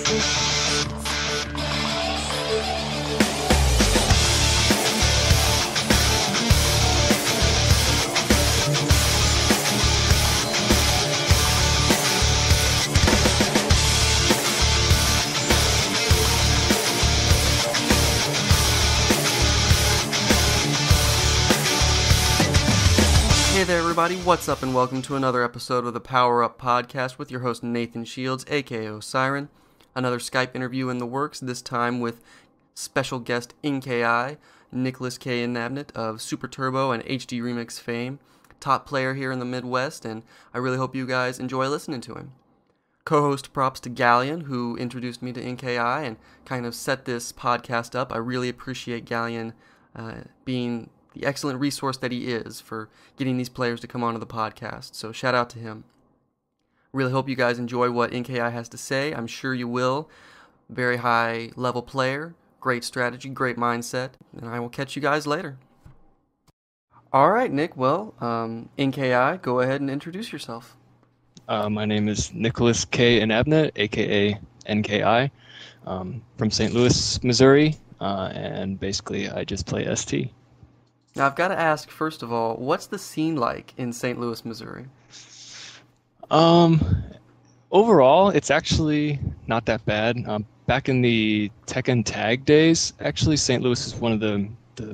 Hey there everybody, what's up and welcome to another episode of the PowerUp podcast with your host Nathan Shields, aka Siren. Another Skype interview in the works, this time with special guest NKI, Nicholas K. Nabnet of Super Turbo and HD Remix fame, top player here in the Midwest, and I really hope you guys enjoy listening to him. Co-host props to Ghaleon, who introduced me to NKI and kind of set this podcast up. I really appreciate Ghaleon being the excellent resource that he is for getting these players to come onto the podcast. So shout out to him. Really hope you guys enjoy what NKI has to say. I'm sure you will. Very high level player, great strategy, great mindset, and I will catch you guys later. All right, Nick. Well, NKI, go ahead and introduce yourself. My name is Nicholas K. Nabnet, aka NKI, from St. Louis, Missouri, and basically I just play ST. Now, I've got to ask, first of all, what's the scene like in St. Louis, Missouri? Overall, it's actually not that bad. Back in the Tekken Tag days, actually, St. Louis is one of the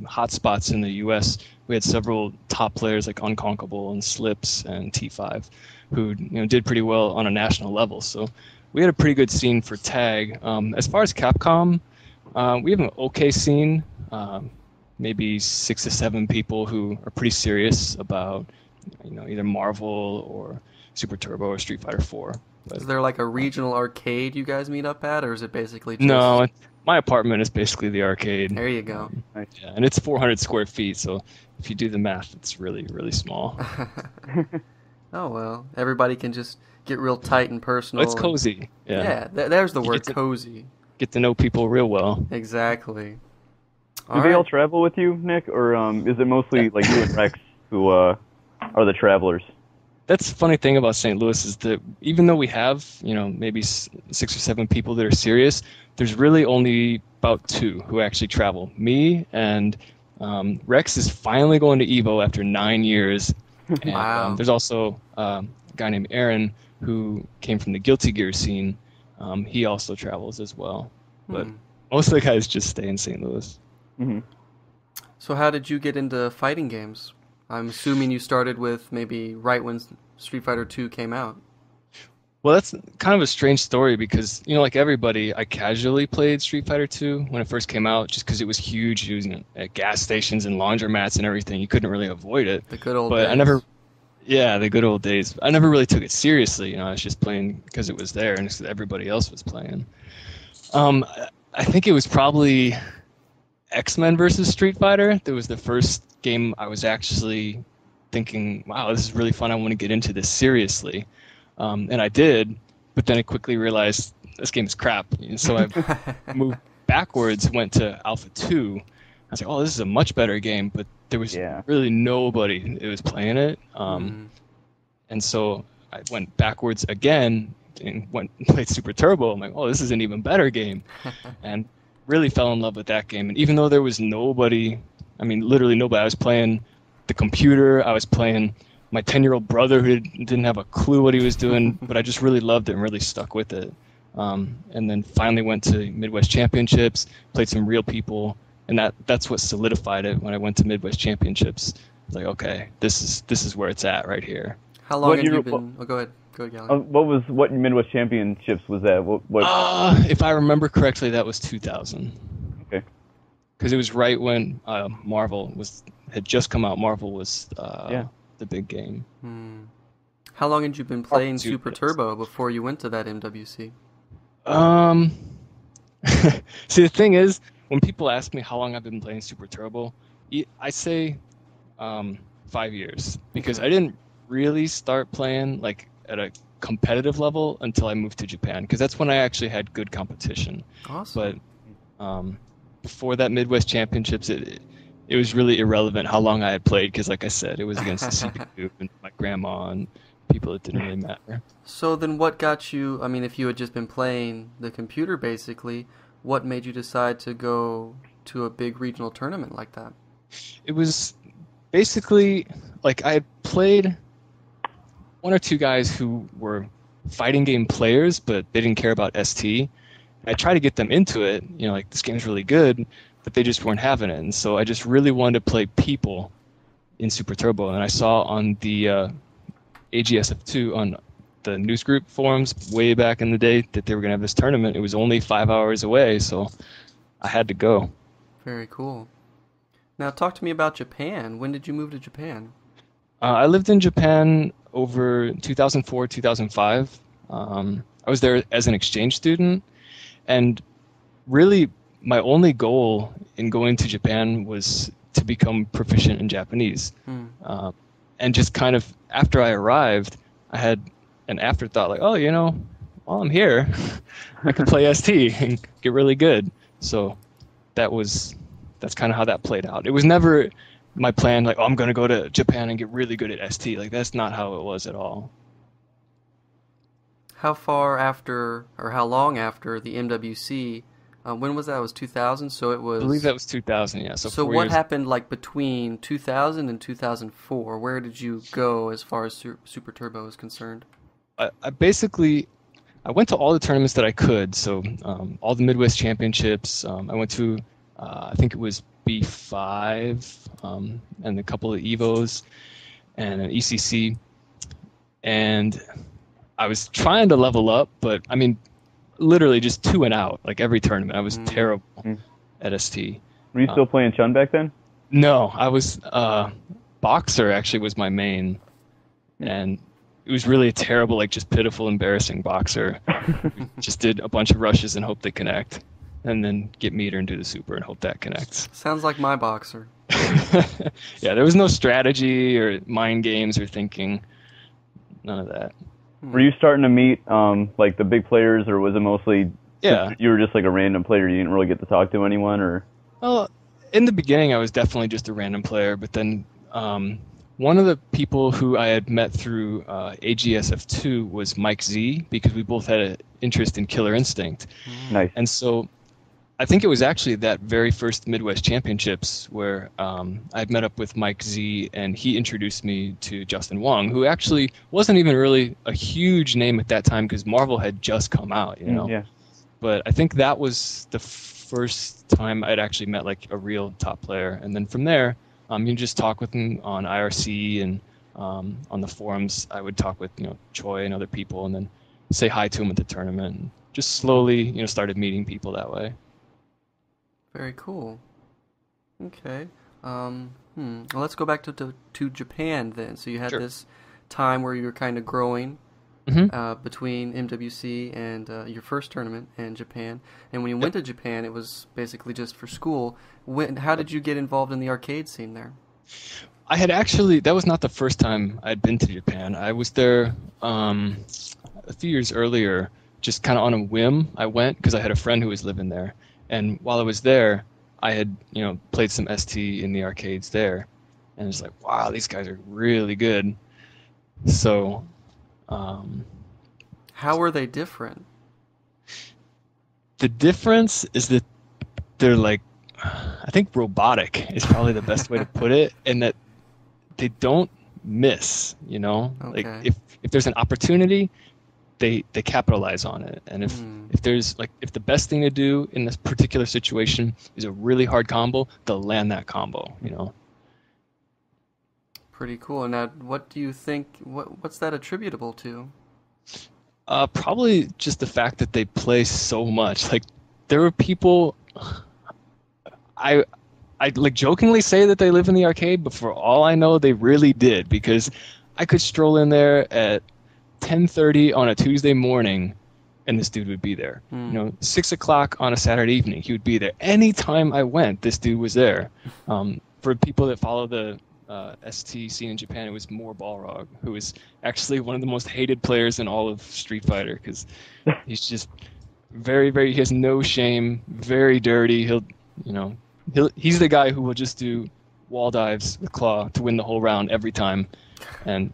hot spots in the U.S. We had several top players like Unconquerable and Slips and T5 who did pretty well on a national level. So we had a pretty good scene for tag. As far as Capcom, we have an okay scene. Maybe 6 to 7 people who are pretty serious about, either Marvel or Super Turbo or Street Fighter 4. But, is there like a regional arcade you guys meet up at, or is it basically just... No, my apartment is basically the arcade. There you go. Yeah, and it's 400 square feet, so if you do the math, it's really, really small. Oh, well, everybody can just get real tight and personal. It's cozy. Yeah, there's the word, cozy. Get to know people real well. Exactly. Do they all travel with you, Nick, or is it mostly like you and Rex who are the travelers? That's the funny thing about St. Louis is that even though we have, maybe 6 or 7 people that are serious, there's really only about 2 who actually travel. Me and Rex is finally going to EVO after 9 years. And, wow. There's also a guy named Aaron who came from the Guilty Gear scene. He also travels as well. But most of the guys just stay in St. Louis. Mm-hmm. So how did you get into fighting games? I'm assuming you started with maybe right when Street Fighter 2 came out. Well, that's kind of a strange story because, like everybody, I casually played Street Fighter 2 when it first came out just because it was huge. It was at gas stations and laundromats and everything. You couldn't really avoid it. The good old days. The good old days. I never really took it seriously. I was just playing because it was there and everybody else was playing. I think it was probably X-Men versus Street Fighter. That was the first game I was actually thinking, wow, this is really fun. I want to get into this seriously. And I did, but then I quickly realized this game is crap. So I moved backwards, went to Alpha 2. I was like, oh, this is a much better game, but there was really nobody that was playing it. And so I went backwards again and played Super Turbo. I'm like, oh, this is an even better game. And really fell in love with that game. And even though there was nobody, literally nobody, I was playing the computer, I was playing my 10-year-old brother who didn't have a clue what he was doing, but I just really loved it and really stuck with it. And then finally went to Midwest Championships, played some real people, and that's what solidified it when I went to Midwest Championships. I was like, okay, this is where it's at right here. How long have you been... Oh, go ahead. Go ahead, Ghaleon. What Midwest Championships was that? If I remember correctly, that was 2000. Okay. Because it was right when Marvel had just come out. Marvel was the big game. How long had you been playing Super Turbo before you went to that MWC? See, the thing is, when people ask me how long I've been playing Super Turbo, I say 5 years. Because I didn't really start playing at a competitive level until I moved to Japan, because that's when I actually had good competition. Awesome. But before that Midwest Championships, it was really irrelevant how long I had played, because like I said, it was against the CPU and my grandma, and people it didn't really matter. So then what got you, I mean, if you had just been playing the computer basically, what made you decide to go to a big regional tournament like that? It was basically like I had played one or two guys who were fighting game players, but they didn't care about ST. I tried to get them into it, like this game's really good, but they just weren't having it. And so I just really wanted to play people in Super Turbo. And I saw on the AGSF2 on the news group forums way back in the day that they were going to have this tournament. It was only 5 hours away, so I had to go. Very cool. Now talk to me about Japan. When did you move to Japan? I lived in Japan over 2004, 2005. I was there as an exchange student, and really my only goal in going to Japan was to become proficient in Japanese. And just kind of after I arrived, I had an afterthought like, oh, while I'm here, I can play ST and get really good. So that's kind of how that played out. It was never my plan, like, oh, I'm going to go to Japan and get really good at ST. Like, that's not how it was at all. How far after, or how long after the MWC, when was that? It was 2000, so it was... I believe that was 2000, yeah. So what happened, like, between 2000 and 2004? Where did you go as far as Super Turbo is concerned? I went to all the tournaments that I could. So all the Midwest Championships. I went to, I think it was B5, and a couple of EVOs, and an ECC. And I was trying to level up, but I mean, literally just 2 and out, like every tournament. I was terrible at ST. Were you still playing Chun back then? No, I was, Boxer actually was my main. And it was really a terrible, like just pitiful, embarrassing Boxer. Just did a bunch of rushes and hope they connect. And then get meter and do the super and hope that connects. Sounds like my Boxer. Yeah, there was no strategy or mind games or thinking. None of that. Were you starting to meet like the big players, or was it mostly you were just like a random player, you didn't really get to talk to anyone? Or well, in the beginning I was definitely just a random player, but then one of the people who I had met through AGSF2 was Mike Z, because we both had an interest in Killer Instinct. Nice. And so I think it was actually that very first Midwest Championships where I'd met up with Mike Z, and he introduced me to Justin Wong, who actually wasn't even really a huge name at that time because Marvel had just come out, Yeah. But I think that was the first time I'd actually met like a real top player. And then from there, you just talk with him on IRC and on the forums. I would talk with Choi and other people, and then say hi to him at the tournament. And just slowly, started meeting people that way. Very cool. Okay. Well, let's go back to Japan then. So you had this time where you were kind of growing between MWC and your first tournament in Japan. And when you went to Japan, it was basically just for school. How did you get involved in the arcade scene there? I had actually, that was not the first time I'd been to Japan. I was there a few years earlier, just kind of on a whim. I went because I had a friend who was living there. And while I was there, I had, played some ST in the arcades there. And it's like, wow, these guys are really good. So, how were they different? The difference is that they're like, I think robotic is probably the best way to put it, and that they don't miss, Okay. Like if there's an opportunity, they capitalize on it. And if there's if the best thing to do in this particular situation is a really hard combo, they'll land that combo, Pretty cool. Now, what do you think, what's that attributable to? Probably just the fact that they play so much. Like, there were people, I like jokingly say that they live in the arcade, but for all I know, they really did, because I could stroll in there at 10:30 on a Tuesday morning, and this dude would be there. 6 o'clock on a Saturday evening, he would be there. Anytime I went, this dude was there. For people that follow the ST scene in Japan, it was Moore Balrog, who is actually one of the most hated players in all of Street Fighter, because he's just very, very, he has no shame, very dirty. He's the guy who will just do wall dives with Claw to win the whole round every time. And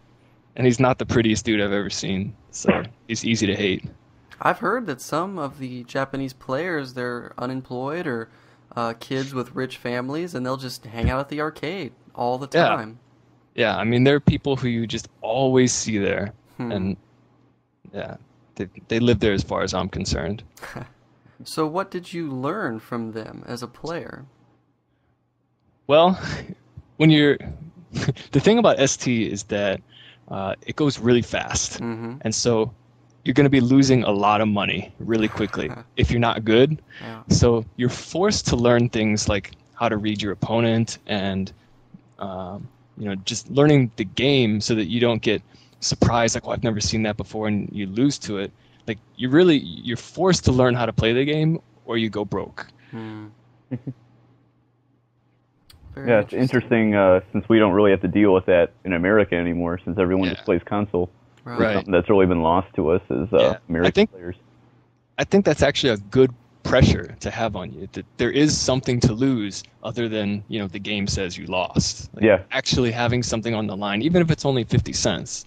and he's not the prettiest dude I've ever seen, so he's easy to hate. I've heard that some of the Japanese players, they're unemployed or kids with rich families, and they'll just hang out at the arcade all the time. Yeah, I mean, there are people who you just always see there, and yeah, they live there as far as I'm concerned. So what did you learn from them as a player? Well, when you're the thing about ST is that it goes really fast, and so you're going to be losing a lot of money really quickly if you're not good. Yeah. So you're forced to learn things like how to read your opponent and just learning the game so that you don't get surprised like, oh, I've never seen that before, and you lose to it. Like you're forced to learn how to play the game or you go broke. Yeah, it's interesting since we don't really have to deal with that in America anymore, since everyone just plays console. Right. Something that's really been lost to us as American players. I think that's actually a good pressure to have on you, that there is something to lose other than the game says you lost. Like, actually having something on the line, even if it's only 50 cents.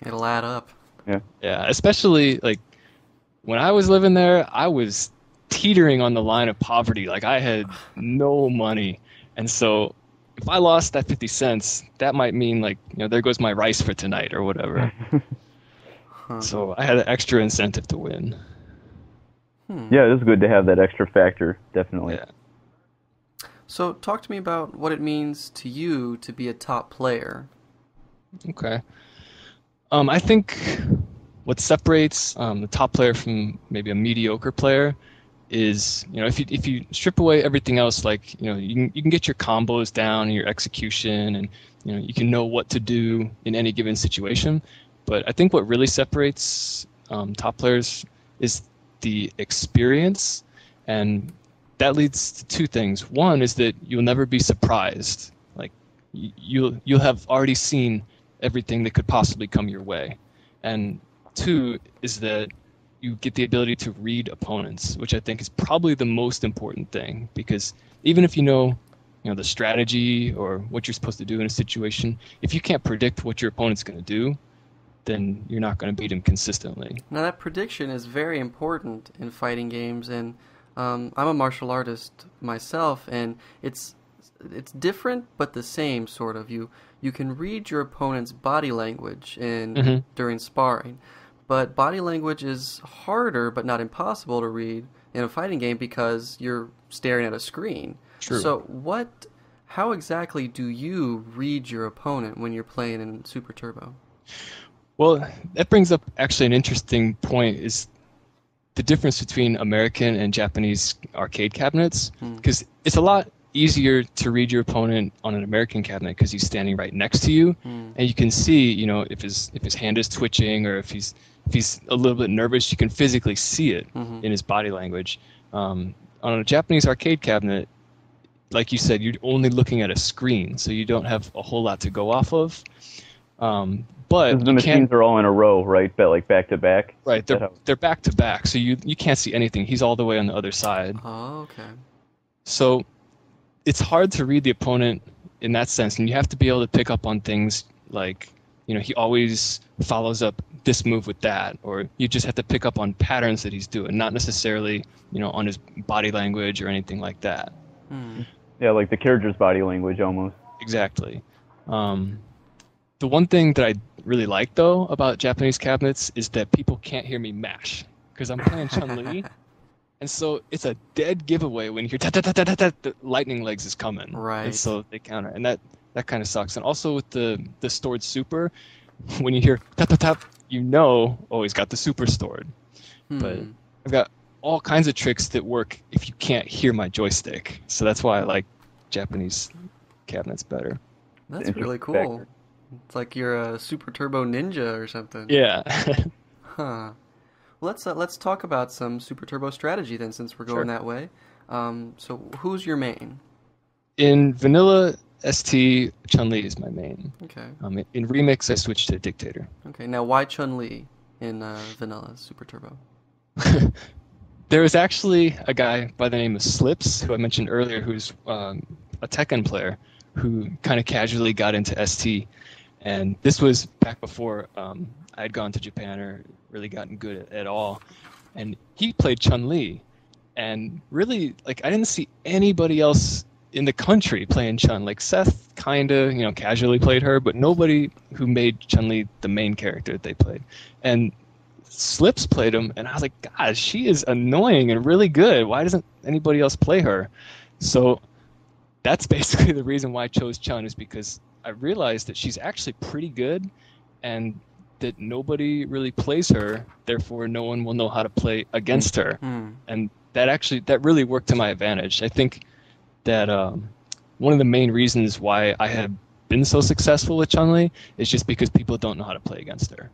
It'll add up. Yeah, especially like when I was living there, I was teetering on the line of poverty. Like I had no money, and so if I lost that 50 cents, that might mean like there goes my rice for tonight or whatever. So I had an extra incentive to win. Yeah, it is good to have that extra factor, definitely. Yeah. So talk to me about what it means to you to be a top player. Okay. I think what separates the top player from maybe a mediocre player is, if you strip away everything else, like, you can get your combos down, your execution, and, you can know what to do in any given situation. But I think what really separates top players is the experience, and that leads to two things. One is that you'll never be surprised. Like you'll have already seen everything that could possibly come your way. And two is that you get the ability to read opponents, which I think is probably the most important thing, because even if you know the strategy or what you're supposed to do in a situation, if you can't predict what your opponent's going to do, then you're not going to beat him consistently. Now that prediction is very important in fighting games, and I'm a martial artist myself, and it's different but the same sort of. You can read your opponent's body language during sparring, but body language is harder but not impossible to read in a fighting game because you're staring at a screen. True. So how exactly do you read your opponent when you're playing in Super Turbo? Well, that brings up actually an interesting point, is the difference between American and Japanese arcade cabinets, because it's a lot easier to read your opponent on an American cabinet because he's standing right next to you, and you can see, if his hand is twitching or if he's a little bit nervous, you can physically see it in his body language. On a Japanese arcade cabinet, like you said, you're only looking at a screen, so you don't have a whole lot to go off of. But the machines are all in a row, right? But like back to back. Right, they're back to back, so you can't see anything. He's all the way on the other side. Oh, okay. So it's hard to read the opponent in that sense, and you have to be able to pick up on things like, he always follows up this move with that, or you just have to pick up on patterns that he's doing, not necessarily, on his body language or anything like that. Yeah, like the character's body language almost. Exactly. The one thing that I really like, though, about Japanese cabinets is that people can't hear me mash, because I'm playing Chun-Li, and so it's a dead giveaway when you hear ta-ta-ta-ta-ta, the lightning legs is coming. Right. And so they counter, and that kind of sucks. And also with the stored super, when you hear tap-tap-tap, oh, he's got the super stored. But I've got all kinds of tricks that work if you can't hear my joystick, so that's why I like Japanese cabinets better. That's really cool. Factor. It's like you're a Super Turbo ninja or something. Yeah. Huh. Well, let's talk about some Super Turbo strategy then, since we're going that way. So who's your main? In vanilla ST, Chun-Li is my main. Okay. In Remix, I switched to Dictator. Okay. Now, why Chun-Li in vanilla Super Turbo? There was actually a guy by the name of Slips, who I mentioned earlier, who's a Tekken player, who kind of casually got into ST. And this was back before I had gone to Japan or really gotten good at all. And he played Chun-Li. And really, like, I didn't see anybody else in the country playing Chun. Like, Seth kind of, casually played her, but nobody who made Chun-Li the main character that they played. And Slips played him, and I was like, God, she is annoying and really good. Why doesn't anybody else play her? So that's basically the reason why I chose Chun, is because I realized that she's actually pretty good, and that nobody really plays her, therefore no one will know how to play against her. And that really worked to my advantage. I think that one of the main reasons why I have been so successful with Chun-Li is just because people don't know how to play against her.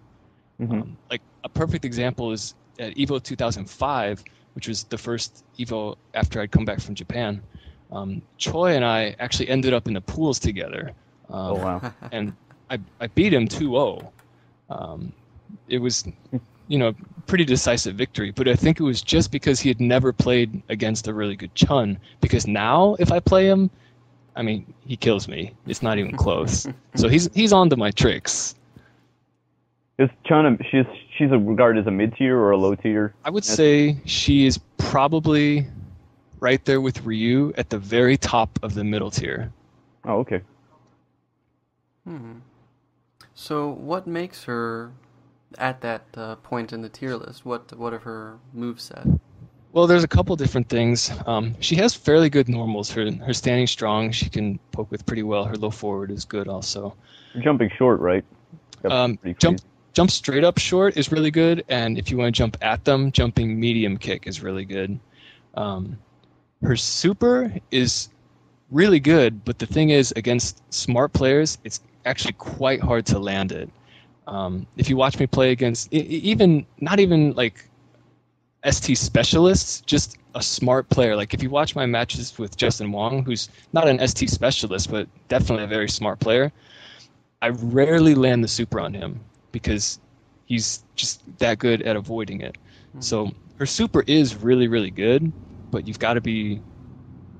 Like a perfect example is at Evo 2005, which was the first Evo after I'd come back from Japan. Choi and I actually ended up in the pools together. Oh, wow. And I beat him 2-0. It was, pretty decisive victory, but I think it was just because he had never played against a really good Chun. Because now, if I play him, I mean, he kills me. It's not even close. So he's onto my tricks. Is Chun she's regarded as a mid tier or a low tier? I would say she is probably right there with Ryu at the very top of the middle tier. Oh, okay. So what makes her at that point in the tier list? What are her moveset? Well, there's a couple different things. She has fairly good normals. Her standing strong, she can poke with pretty well. Her low forward is good also. Jumping short, right? Jump straight up short is really good, and if you want to jump at them, jumping medium kick is really good. Her super is really good, but the thing is, against smart players, it's actually quite hard to land it. If you watch me play against not even like ST specialists, just a smart player. Like if you watch my matches with Justin Wong, who's not an ST specialist, but definitely a very smart player, I rarely land the super on him because he's just that good at avoiding it. So her super is really, really good, but you've got to be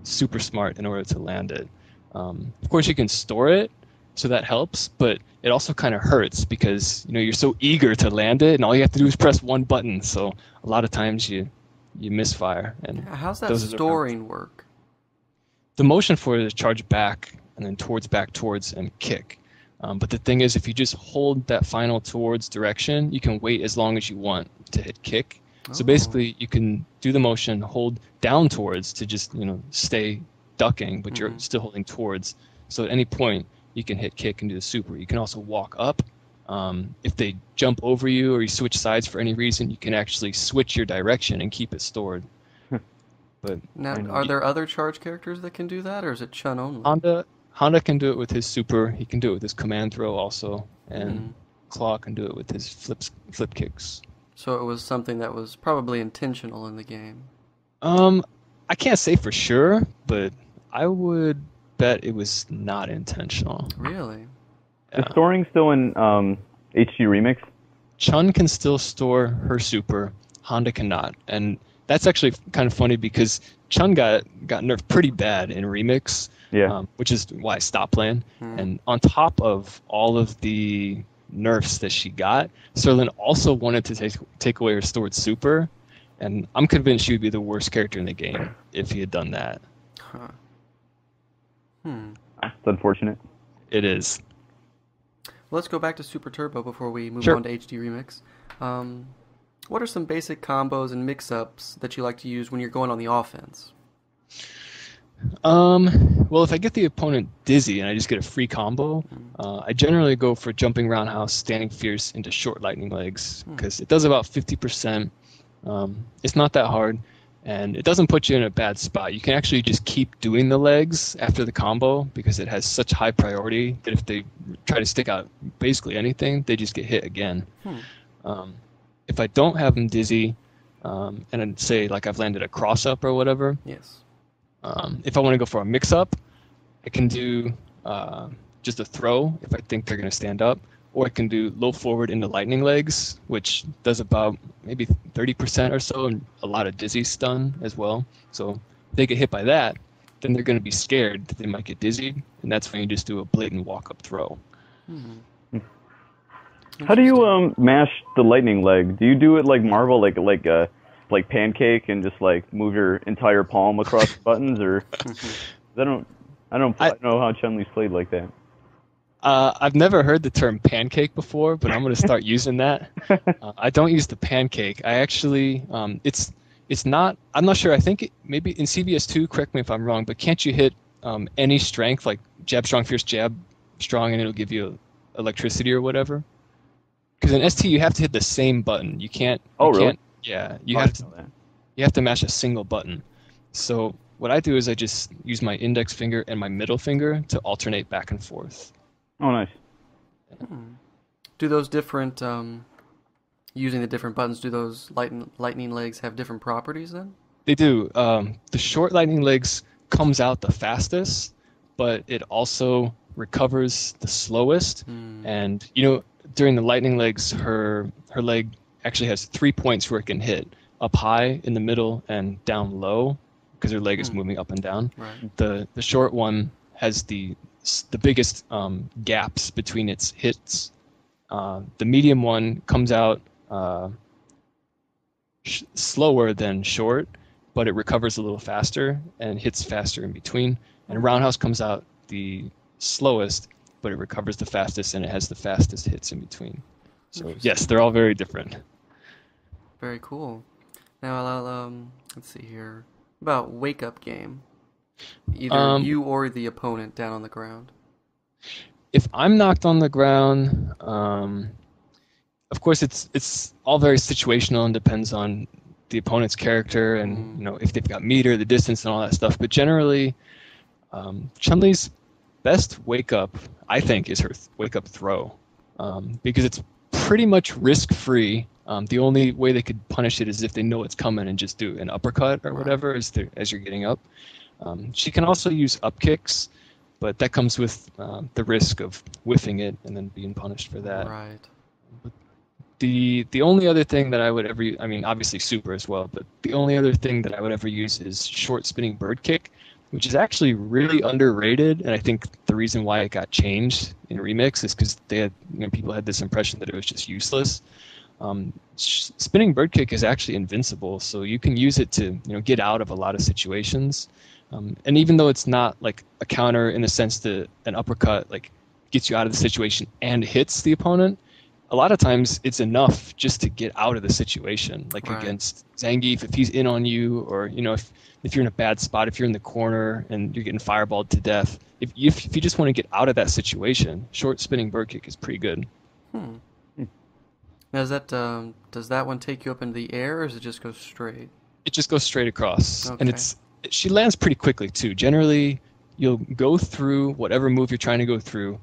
super smart in order to land it. Of course, you can store it, so that helps, but it also kind of hurts because you're so eager to land it, and all you have to do is press one button. So a lot of times you misfire. And how's that storing work? The motion for it is charge back and then back towards, and kick. But the thing is, if you just hold that final towards direction, you can wait as long as you want to hit kick. So basically, you can do the motion, hold down towards to just stay ducking, but you're still holding towards. So at any point, you can hit kick and do the super. You can also walk up. If they jump over you or you switch sides for any reason, you can actually switch your direction and keep it stored. But now, are there other charge characters that can do that, or is it Chun only? Honda can do it with his super. He can do it with his command throw also, and Claw can do it with his flip kicks. So it was something that was probably intentional in the game. I can't say for sure, but I would bet it was not intentional. Really? Is storing still in HD Remix? Chun can still store her super. Honda cannot, and that's actually kind of funny because Chun got nerfed pretty bad in Remix. Yeah. Which is why I stopped playing. And on top of all of the nerfs that she got, Serlin also wanted to take away her stored super, and I'm convinced she would be the worst character in the game if he had done that. That's unfortunate. It is. Let's go back to Super Turbo before we move on to HD Remix. What are some basic combos and mix-ups that you like to use when you're going on the offense? Well, if I get the opponent dizzy and I just get a free combo, I generally go for jumping roundhouse, standing fierce into short lightning legs because it does about 50%. It's not that hard, and it doesn't put you in a bad spot. You can actually just keep doing the legs after the combo because it has such high priority that if they try to stick out basically anything, they just get hit again. If I don't have them dizzy, and I'd say like I've landed a cross-up or whatever, yes. If I want to go for a mix-up, I can do just a throw if I think they're going to stand up, or I can do low forward into lightning legs, which does about maybe 30% or so, and a lot of dizzy stun as well. So if they get hit by that, then they're going to be scared that they might get dizzied, and that's when you just do a blatant walk-up throw. How do you mash the lightning leg? Do you do it like Marvel, like pancake, and just like move your entire palm across the buttons, or I don't know how Chun-Li's played like that. I've never heard the term pancake before, but I'm going to start using that. I don't use the pancake. I actually, it's not. I'm not sure. I think maybe in CVS2. Correct me if I'm wrong, but can't you hit any strength, like jab strong, fierce jab strong, and it'll give you electricity or whatever? Because in ST you have to hit the same button. You can't. Oh, you really? Can't, yeah, you have to. You have to mash a single button. So what I do is I just use my index finger and my middle finger to alternate back and forth. Oh, nice. Do those different, using the different buttons, do those lightning legs have different properties then? They do. The short lightning legs comes out the fastest, but it also recovers the slowest. And, during the lightning legs, her leg actually has 3 points where it can hit. Up high, in the middle, and down low, because her leg is moving up and down. Right. The short one has the biggest gaps between its hits. The medium one comes out slower than short, but it recovers a little faster and hits faster in between. And roundhouse comes out the slowest, but it recovers the fastest and it has the fastest hits in between. So yes, they're all very different. Very cool. Now, let's see here. About wake-up game. Either you or the opponent down on the ground. If I'm knocked on the ground, of course it's all very situational and depends on the opponent's character and if they've got meter, the distance, and all that stuff. But generally, Chun-Li's best wake-up, I think, is her wake-up throw, because it's pretty much risk-free. The only way they could punish it is if they know it's coming and just do an uppercut or whatever as you're getting up. She can also use up kicks, but that comes with the risk of whiffing it and then being punished for that. Right. But the only other thing that I would ever use, I mean, obviously super as well, but the only other thing that I would ever use is short spinning bird kick, which is actually really underrated, and I think the reason why it got changed in Remix is because they had people had this impression that it was just useless. Spinning bird kick is actually invincible, so you can use it to get out of a lot of situations. And even though it's not like a counter in the sense that an uppercut like gets you out of the situation and hits the opponent, a lot of times it's enough just to get out of the situation. Like against Zangief, if he's in on you, or if you're in a bad spot, if you're in the corner and you're getting fireballed to death, if you just want to get out of that situation, short spinning bird kick is pretty good. Now, does that one take you up into the air, or does it just go straight? It just goes straight across, Okay. and she lands pretty quickly too. Generally, you'll go through whatever move you're trying to go through,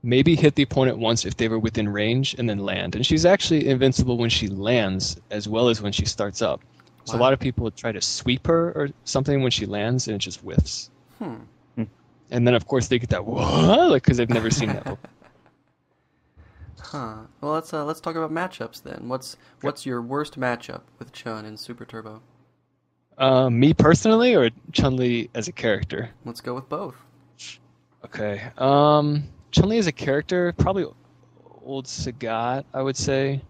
maybe hit the opponent once if they were within range, and then land. And she's actually invincible when she lands as well as when she starts up. So a lot of people would try to sweep her or something when she lands, and it just whiffs. And then of course they get that what, because they've never seen that before. Well, let's talk about matchups then. What's your worst matchup with Chun in Super Turbo? Me personally, or Chun-Li as a character? Let's go with both. Okay. Chun-Li as a character, probably old Sagat, I would say,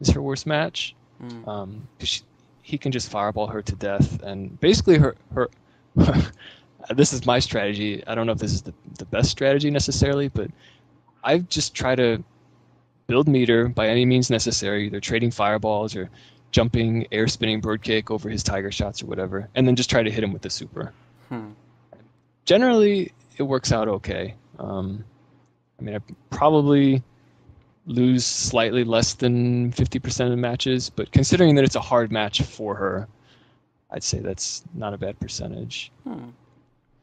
is her worst match. Because he can just fireball her to death, and basically her this is my strategy. I don't know if this is the best strategy necessarily, but I just try to build meter by any means necessary, either trading fireballs or jumping, air spinning bird kick over his tiger shots or whatever, and then just try to hit him with the super. Generally, it works out okay. I probably lose slightly less than 50% of the matches, but considering that it's a hard match for her, I'd say that's not a bad percentage.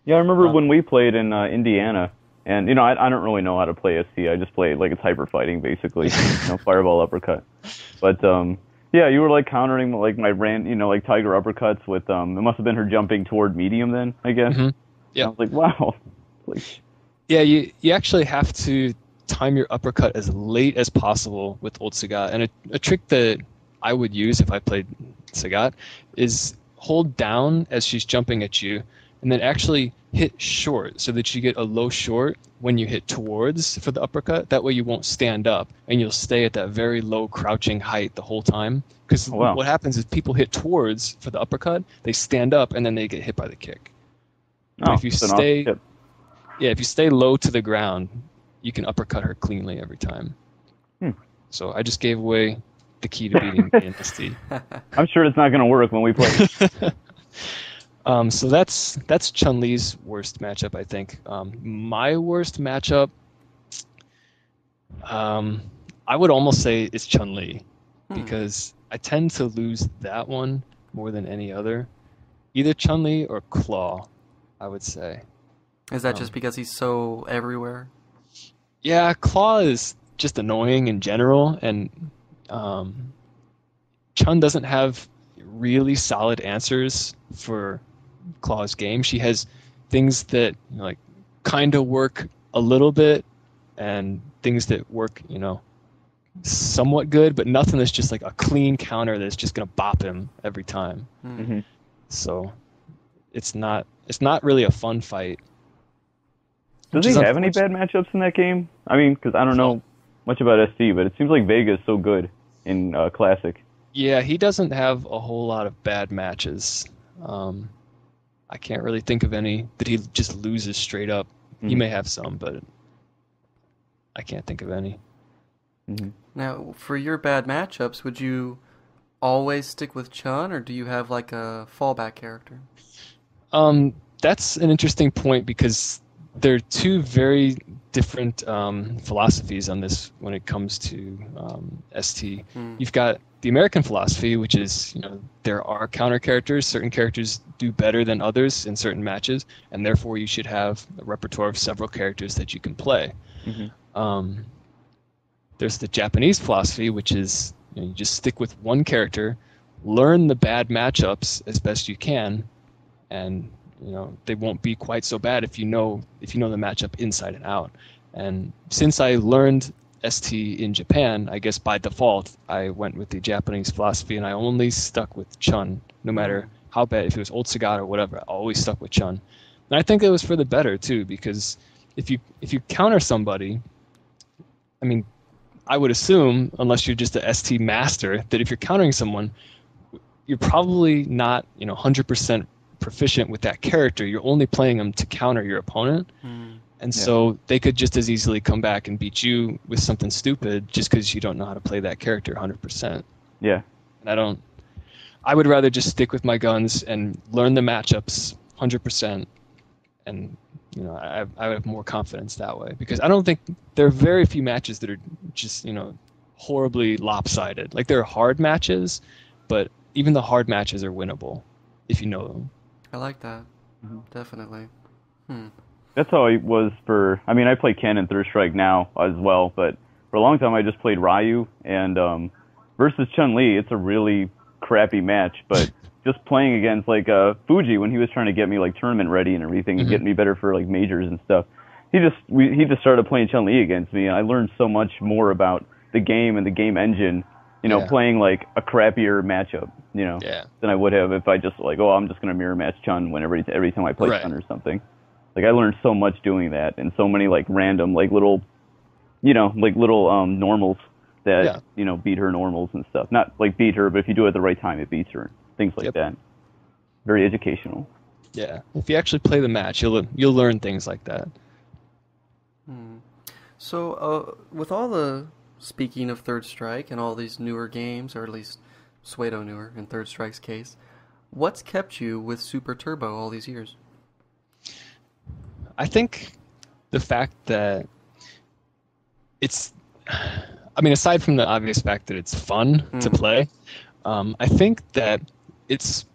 Yeah, I remember when we played in Indiana, and I don't really know how to play SC. I just play like it's hyper fighting basically, fireball uppercut. But yeah, you were like countering like my like tiger uppercuts with it must have been her jumping toward medium then, I guess. Yeah. I was like, wow. Yeah, you actually have to time your uppercut as late as possible with old Sagat. And a trick that I would use if I played Sagat is hold down as she's jumping at you, and then actually hit short so that you get a low short when you hit towards for the uppercut. That way you won't stand up and you'll stay at that very low crouching height the whole time. Because what happens is people hit towards for the uppercut, they stand up and then they get hit by the kick. But if you stay, if you stay low to the ground, you can uppercut her cleanly every time. So I just gave away the key to beating the NST. I'm sure it's not going to work when we play. So that's Chun-Li's worst matchup, I think. My worst matchup, I would almost say it's Chun-Li, because I tend to lose that one more than any other. Either Chun-Li or Claw, I would say. Is that just because he's so everywhere? Yeah, Claw is just annoying in general, and Chun doesn't have really solid answers for Claw's game. She has things that like kind of work a little bit, and things that work, somewhat good, but nothing that's just like a clean counter that's just gonna bop him every time. So it's not really a fun fight. Does he have any bad matchups in that game? I mean, because I don't know much about ST, but it seems like Vega is so good in Classic. Yeah, he doesn't have a whole lot of bad matches. I can't really think of any that he just loses straight up. He may have some, but I can't think of any. Now, for your bad matchups, would you always stick with Chun, or do you have like a fallback character? That's an interesting point, because there are two very different philosophies on this when it comes to ST. You've got the American philosophy, which is, there are counter characters. Certain characters do better than others in certain matches, and therefore you should have a repertoire of several characters that you can play. There's the Japanese philosophy, which is you just stick with one character, learn the bad matchups as best you can, and they won't be quite so bad if you know the matchup inside and out. And since I learned ST in Japan, I guess by default I went with the Japanese philosophy, and I only stuck with Chun, no matter how bad. If it was Old Sagat or whatever, I always stuck with Chun. And I think it was for the better too, because if you counter somebody, I mean, I would assume, unless you're just a ST master, that if you're countering someone, you're probably not 100% proficient with that character. You're only playing them to counter your opponent. And so they could just as easily come back and beat you with something stupid just because you don't know how to play that character 100%. Yeah. And I would rather just stick with my guns and learn the matchups 100%. And, I have more confidence that way, because I don't think there are very few matches that are just, horribly lopsided. Like, there are hard matches, but even the hard matches are winnable if you know them. I like that. Definitely. That's how it was for... I mean, I play Ken and Third Strike now as well, but for a long time I just played Ryu, and versus Chun-Li, it's a really crappy match, but just playing against, like, Fuji, when he was trying to get me, like, tournament ready and everything, and get me better for, like, majors and stuff, he just started playing Chun-Li against me, and I learned so much more about the game and the game engine, playing, like, a crappier matchup, than I would have if I just, like, I'm just going to mirror match Chun every time I play Chun or something. Like, I learned so much doing that, and so many, like, random, like, little, normals that, beat her normals and stuff. Not, like, beat her, but if you do it at the right time, it beats her. Things like that. Very educational. Yeah. If you actually play the match, you'll learn things like that. So, with all the... Speaking of Third Strike and all these newer games, or at least pseudo newer in Third Strike's case, what's kept you with Super Turbo all these years? I think the fact that it's... I mean, aside from the obvious fact that it's fun to play, I think that it's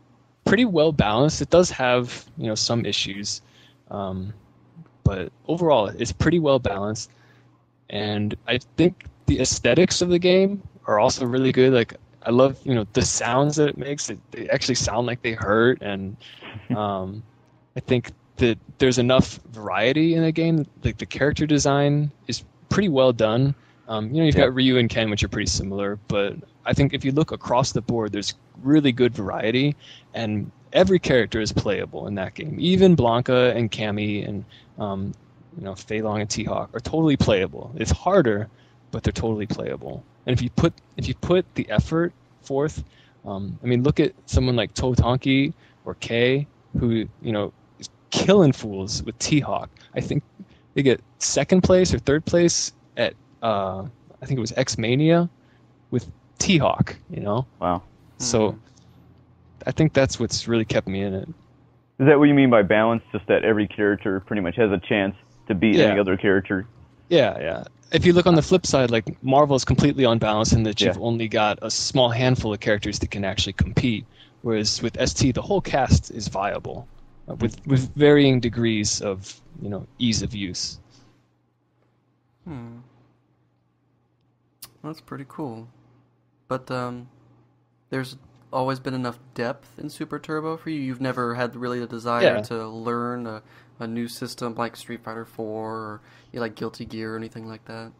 pretty well balanced. It does have, some issues, but overall it's pretty well balanced. And I think the aesthetics of the game are also really good. Like, I love, the sounds that it makes. They actually sound like they hurt, and I think that there's enough variety in the game. Like, the character design is pretty well done. You've got Ryu and Ken, which are pretty similar, but I think if you look across the board, there's really good variety, and every character is playable in that game. Even Blanca and Cammy and Fei Long and T-Hawk are totally playable. It's harder, but they're totally playable. And if you put the effort forth, look at someone like Totanki or Kay, who is killing fools with T-Hawk. I think they get second place or third place at I think it was X-Mania with T-Hawk. Wow. So I think that's what's really kept me in it. Is that what you mean by balance? Just that every character pretty much has a chance to beat any other character? Yeah. If you look on the flip side, like Marvel is completely unbalanced in that you've only got a small handful of characters that can actually compete, whereas with ST the whole cast is viable, with varying degrees of ease of use. That's pretty cool. But there's always been enough depth in Super Turbo for you? You've never had really the desire to learn a new system like Street Fighter 4 or like Guilty Gear or anything like that?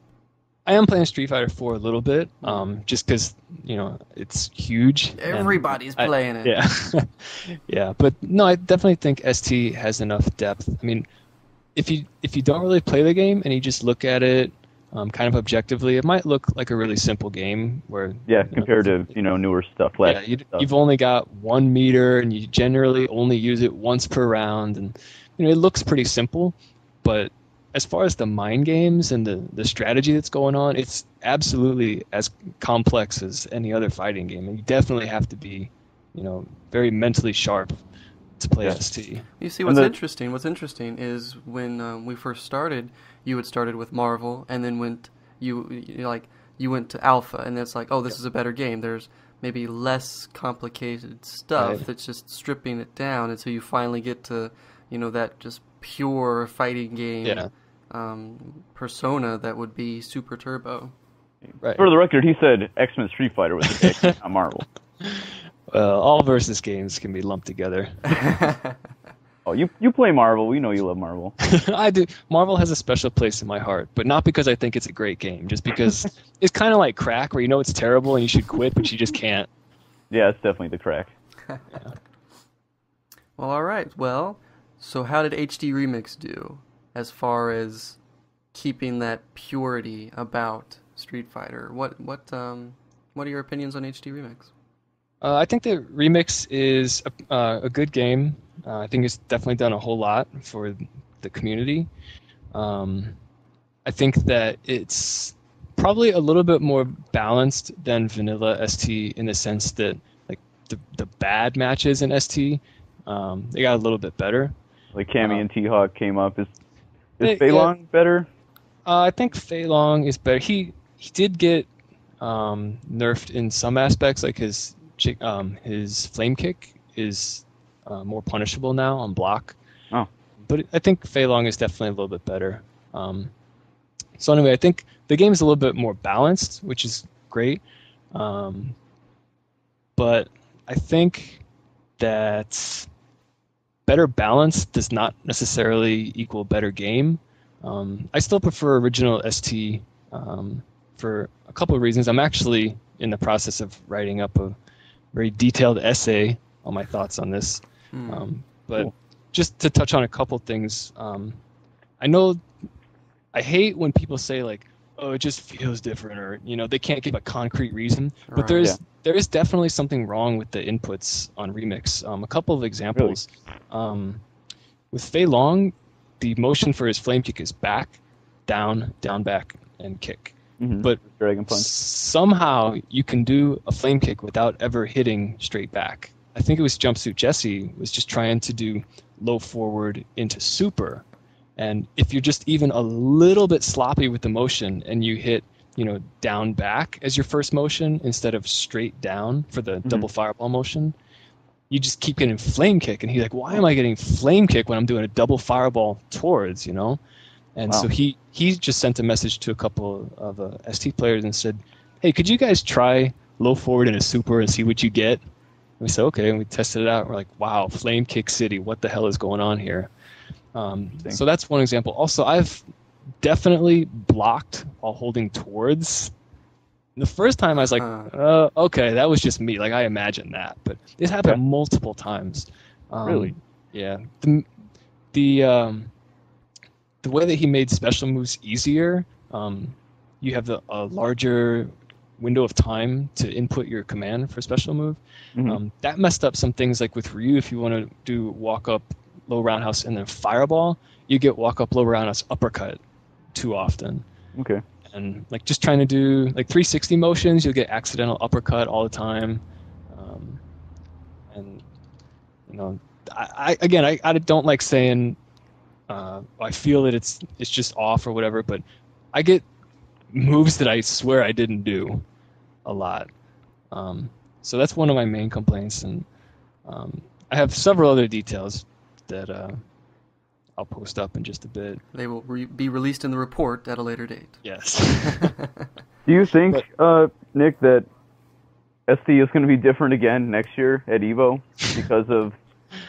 I am playing Street Fighter 4 a little bit, just because, it's huge. Everybody's playing it. Yeah. Yeah, but no, I definitely think ST has enough depth. I mean, if you don't really play the game and you just look at it kind of objectively, it might look like a really simple game where compared to newer stuff. You've only got 1 meter and you generally only use it once per round, and it looks pretty simple, but as far as the mind games and the strategy that's going on, it's absolutely as complex as any other fighting game, and you definitely have to be very mentally sharp to play ST. You see, what's interesting is when we first started, you had started with Marvel, and then you went to Alpha, and it's like, oh, this is a better game. There's maybe less complicated stuff that's just stripping it down until you finally get to that just pure fighting game persona that would be Super Turbo. Right. For the record, he said X-Men Street Fighter was the best, not Marvel. Well, all versus games can be lumped together. Oh, you play Marvel. We know you love Marvel. I do. Marvel has a special place in my heart, but not because I think it's a great game, just because it's kind of like crack, where it's terrible and you should quit, but you just can't. Yeah, it's definitely the crack. Well, all right. Well, so how did HD Remix do as far as keeping that purity about Street Fighter? What are your opinions on HD Remix? I think the Remix is a good game. I think it's definitely done a whole lot for the community. I think that it's probably a little bit more balanced than vanilla ST in the sense that like the bad matches in ST, they got a little bit better. Like Cammy and T-Hawk came up. Is Fei Long better? I think Fei Long is better. He did get nerfed in some aspects, like his flame kick is more punishable now on block. Oh. But I think Fei Long is definitely a little bit better. So anyway, I think the game is a little bit more balanced, which is great. But I think that better balance does not necessarily equal better game. I still prefer original ST for a couple of reasons. I'm actually in the process of writing up a very detailed essay on my thoughts on this. But cool. Just to touch on a couple things, I know I hate when people say like, oh, it just feels different, or they can't give a concrete reason. But there is definitely something wrong with the inputs on Remix. A couple of examples. Really? With Fei Long, the motion for his flame kick is back, down, down, back, and kick. Mm-hmm. But Dragon Punch. Somehow you can do a flame kick without ever hitting straight back. I think it was Jumpsuit Jesse was just trying to do low forward into super. And if you're just even a little bit sloppy with the motion and you hit, down back as your first motion instead of straight down for the double fireball motion, you just keep getting flame kick. And he's like, why am I getting flame kick when I'm doing a double fireball towards, And so he just sent a message to a couple of ST players and said, hey, could you guys try low forward in a super and see what you get? And we said, okay, and we tested it out. We're like, wow, flame kick city, what the hell is going on here? So that's one example. Also, I've definitely blocked while holding towards The first time I was like, okay, that was just me. Like I imagined that, but this happened Yeah. multiple times. Really? Yeah. The way that he made special moves easier, you have a larger window of time to input your command for special move. Mm-hmm. That messed up some things like with Ryu. If you want to do walk up, low roundhouse, and then fireball, you get walk up, low roundhouse, uppercut too often. Okay. And like just trying to do like 360 motions, you'll get accidental uppercut all the time. And you know, I don't like saying I feel that it's just off or whatever, but I get moves that I swear I didn't do a lot. So that's one of my main complaints, and I have several other details that I'll post up in just a bit. They will be released in the report at a later date. Yes. Do you think, Nick, that ST is going to be different again next year at EVO because of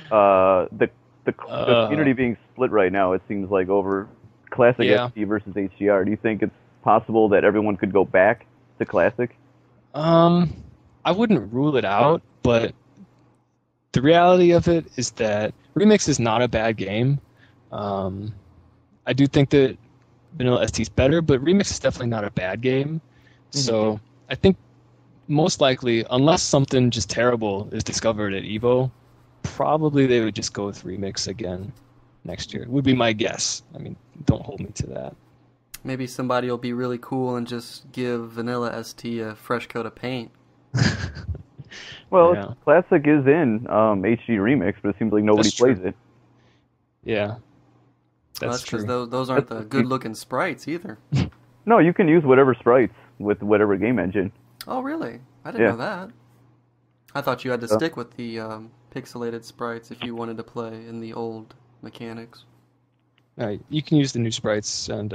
the community being split right now? It seems like over Classic ST versus HDR. Do you think it's possible that everyone could go back to Classic? I wouldn't rule it out, but the reality of it is that Remix is not a bad game. I do think that Vanilla ST is better, but Remix is definitely not a bad game. Mm-hmm. So I think most likely, unless something just terrible is discovered at EVO, probably they would just go with Remix again next year. Would be my guess. I mean, don't hold me to that. Maybe somebody will be really cool and just give Vanilla ST a fresh coat of paint. Well, yeah. Classic is in HD Remix, but it seems like nobody plays it. Yeah. That's because true. those aren't the good-looking sprites either. No, you can use whatever sprites with whatever game engine. Oh, really? I didn't know that. I thought you had to stick with the pixelated sprites if you wanted to play in the old mechanics. You can use the new sprites, and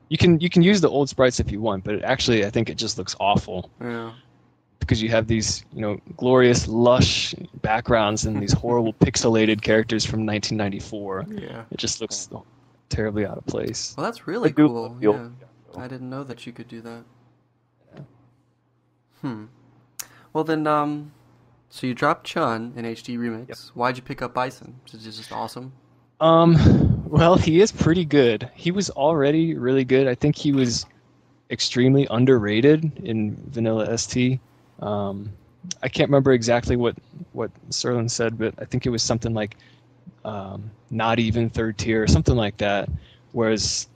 you can use the old sprites if you want, but actually I think it just looks awful. Yeah. Because you have these, glorious, lush backgrounds and these horrible pixelated characters from 1994. Yeah. It just looks terribly out of place. Well, that's really cool. Yeah. I didn't know that you could do that. Yeah. Well, then, so you dropped Chun in HD Remix. Yep. Why'd you pick up Bison? Is it just awesome? Well, he is pretty good. He was already really good. I think he was extremely underrated in Vanilla ST. I can't remember exactly what Serlin said, but I think it was something like not even third tier or something like that. Whereas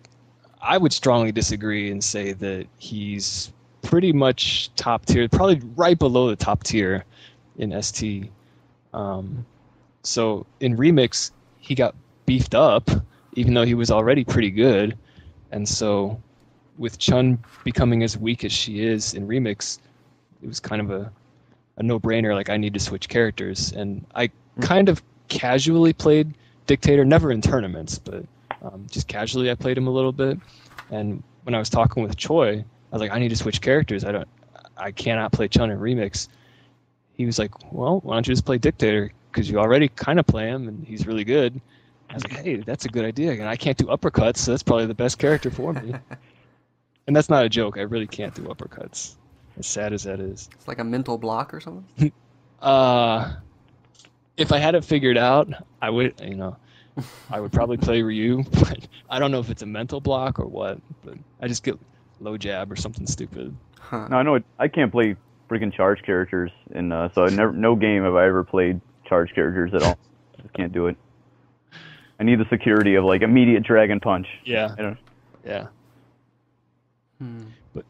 I would strongly disagree and say that he's pretty much top tier, probably right below the top tier in ST. So in Remix, he got beefed up, even though he was already pretty good. And so with Chun becoming as weak as she is in Remix, it was kind of a no-brainer, like I need to switch characters. And I kind of casually played Dictator, never in tournaments, but just casually I played him a little bit. And when I was talking with Choi, I was like, I need to switch characters. I cannot play Chun in Remix. He was like, well, why don't you just play Dictator? Because you already kind of play him, and he's really good. I was like, hey, that's a good idea. And I can't do uppercuts, so that's probably the best character for me. And that's not a joke. I really can't do uppercuts, as sad as that is. It's like a mental block or something? If I had it figured out, I would, I would probably play Ryu. But I don't know if it's a mental block or what, but I just get low jab or something stupid. Huh. No, I know I can't play freaking charge characters, and so no game have I ever played charge characters at all. I just can't do it. I need the security of like immediate dragon punch. Yeah. Yeah.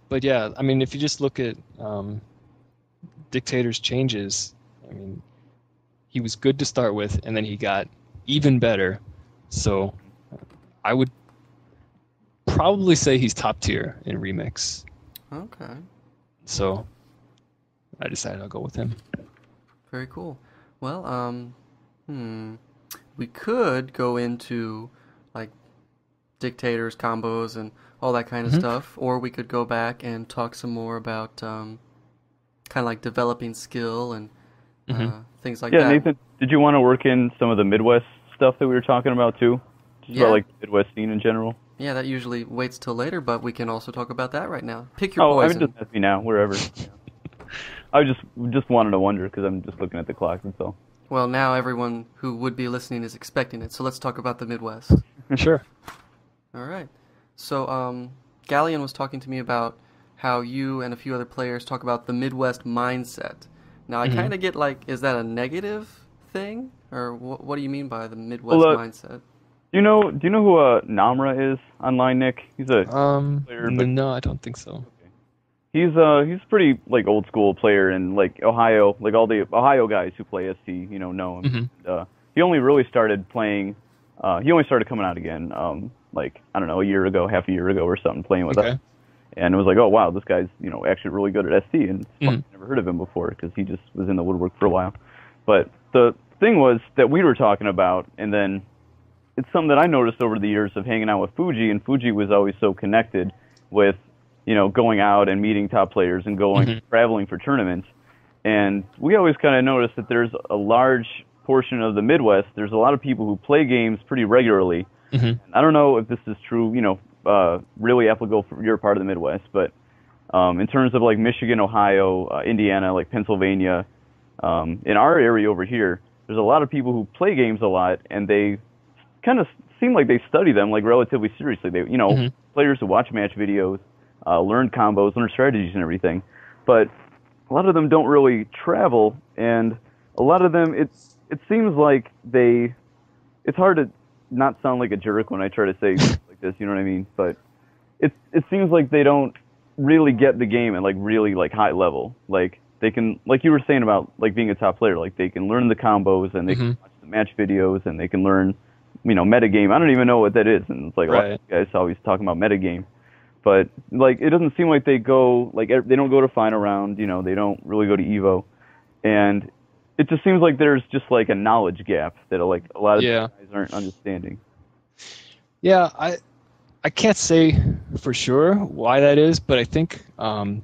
But yeah, I mean, if you just look at Dictator's changes, I mean, he was good to start with, and then he got even better. So I would probably say he's top tier in Remix. Okay. So I decided I'll go with him. Very cool. Well, we could go into like Dictators, combos, and all that kind of stuff, or we could go back and talk some more about kind of like developing skill and things like that. Yeah, Nathan, did you want to work in some of the Midwest stuff that we were talking about too? Just about like the Midwest scene in general? Yeah, that usually waits till later, but we can also talk about that right now. Pick your Oh, I poison. mean, just ask me now, wherever. I just wanted to wonder because I'm just looking at the clock and so. Well, now everyone who would be listening is expecting it, so let's talk about the Midwest. Sure. All right. So, Ghaleon was talking to me about how you and a few other players talk about the Midwest mindset. Now, I kind of get like, is that a negative thing, or what do you mean by the Midwest mindset? Do you know who Namra is online, Nick? He's a player. But No, I don't think so. He's a pretty like old school player in like Ohio, like all the Ohio guys who play SC, know him. And, he only really started playing. He only started coming out again, like I don't know, half a year ago or something, playing with us. And it was like, oh wow, this guy's actually really good at SC, and never heard of him before because he just was in the woodwork for a while. But the thing was that we were talking about, and then it's something that I noticed over the years of hanging out with Fuji, and Fuji was always so connected with going out and meeting top players and going traveling for tournaments. And we always kind of noticed that there's a large portion of the Midwest, there's a lot of people who play games pretty regularly. I don't know if this is true, really applicable for your part of the Midwest, but in terms of like Michigan, Ohio, Indiana, like Pennsylvania, in our area over here, there's a lot of people who play games a lot, and they kind of seem like they study them like relatively seriously. They, players who watch match videos, learn combos, learn strategies and everything, but a lot of them don't really travel, and a lot of them, it seems like it's hard to not sound like a jerk when I try to say like this, you know what I mean? But it seems like they don't really get the game at like really like high level. Like they can, like you were saying about like being a top player, like they can learn the combos and they can watch the match videos and they can learn, metagame. I don't even know what that is, and it's like a lot of guys always talking about metagame. But like it doesn't seem like they go like they don't go to final round, they don't really go to Evo, and it just seems like there's just like a knowledge gap that like a lot of guys aren't understanding. Yeah, I can't say for sure why that is, but I think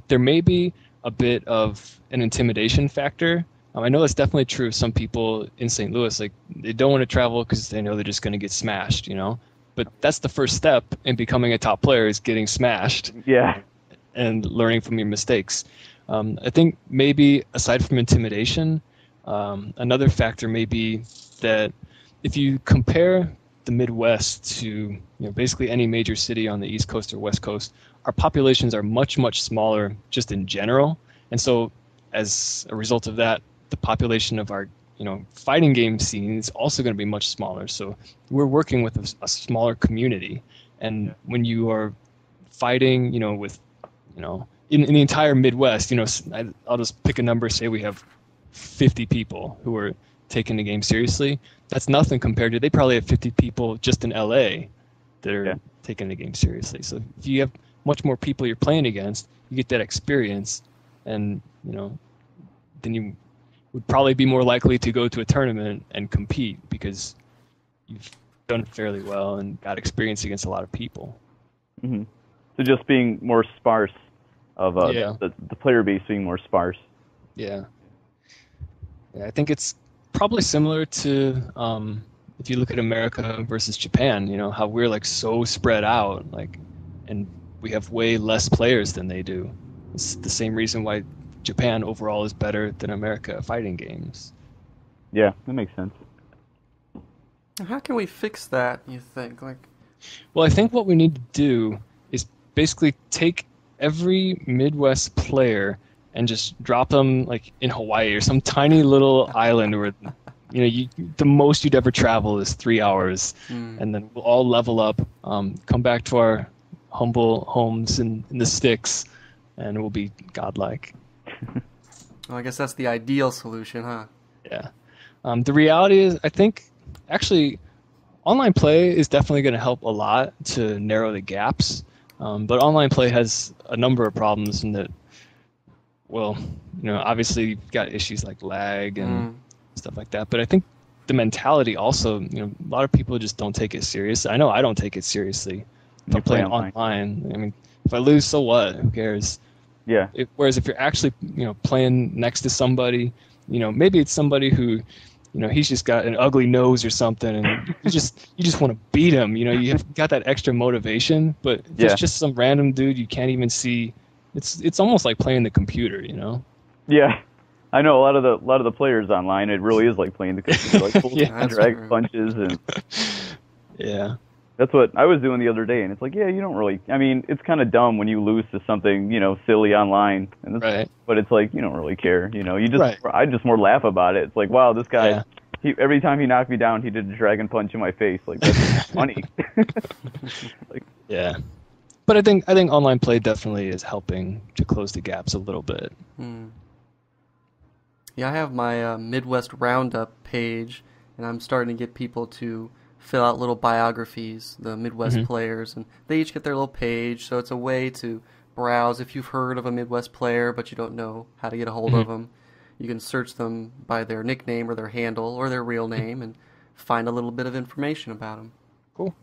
there may be a bit of an intimidation factor. I know that's definitely true of some people in St. Louis. Like they don't want to travel because they know they're just going to get smashed, But that's the first step in becoming a top player is getting smashed. Yeah. And learning from your mistakes. I think maybe aside from intimidation, another factor may be that if you compare the Midwest to basically any major city on the East Coast or West Coast, our populations are much, much smaller just in general. And so as a result of that, the population of our fighting game scene is also going to be much smaller. So we're working with a smaller community. And when you are fighting, with, in the entire Midwest, I'll just pick a number, say we have 50 people who are taking the game seriously. That's nothing compared to, they probably have 50 people just in LA that are taking the game seriously. So if you have much more people you're playing against, you get that experience, and, then you would probably be more likely to go to a tournament and compete because you've done fairly well and got experience against a lot of people. So just being more sparse of the player base being more sparse. Yeah, I think it's probably similar to if you look at America versus Japan, how we're like so spread out, like, and we have way less players than they do. It's the same reason why Japan overall is better than America at fighting games. Yeah, that makes sense. How can we fix that, you think? Well, I think what we need to do is basically take every Midwest player and just drop them like in Hawaii or some tiny little island where the most you'd ever travel is 3 hours, and then we'll all level up, come back to our humble homes in the sticks, and we'll be godlike. Well, I guess that's the ideal solution, huh? Yeah. The reality is, I think, actually, online play is definitely going to help a lot to narrow the gaps. But online play has a number of problems in that, well, obviously you've got issues like lag and stuff like that. But I think the mentality also, a lot of people just don't take it serious. I know I don't take it seriously. If you're playing online, I mean, if I lose, so what? Who cares? Yeah. Whereas if you're actually, playing next to somebody, maybe it's somebody who he's just got an ugly nose or something, and you just want to beat him. You've got that extra motivation, but if there's just some random dude you can't even see. It's almost like playing the computer, Yeah, I know a lot of the players online. It really is like playing the computer, like full drag punches and. Yeah. That's what I was doing the other day, and it's like, yeah, you don't really. I mean, it's kind of dumb when you lose to something, silly online, right? But it's like you don't really care, I just more laugh about it. It's like, wow, this guy, every time he knocked me down, he did a dragon punch in my face. Like that's funny. Yeah, but I think online play definitely is helping to close the gaps a little bit. Yeah, I have my Midwest Roundup page, and I'm starting to get people to fill out little biographies, the Midwest players, and they each get their little page, so it's a way to browse. If you've heard of a Midwest player but you don't know how to get a hold of them, you can search them by their nickname or their handle or their real name and find a little bit of information about them. Cool.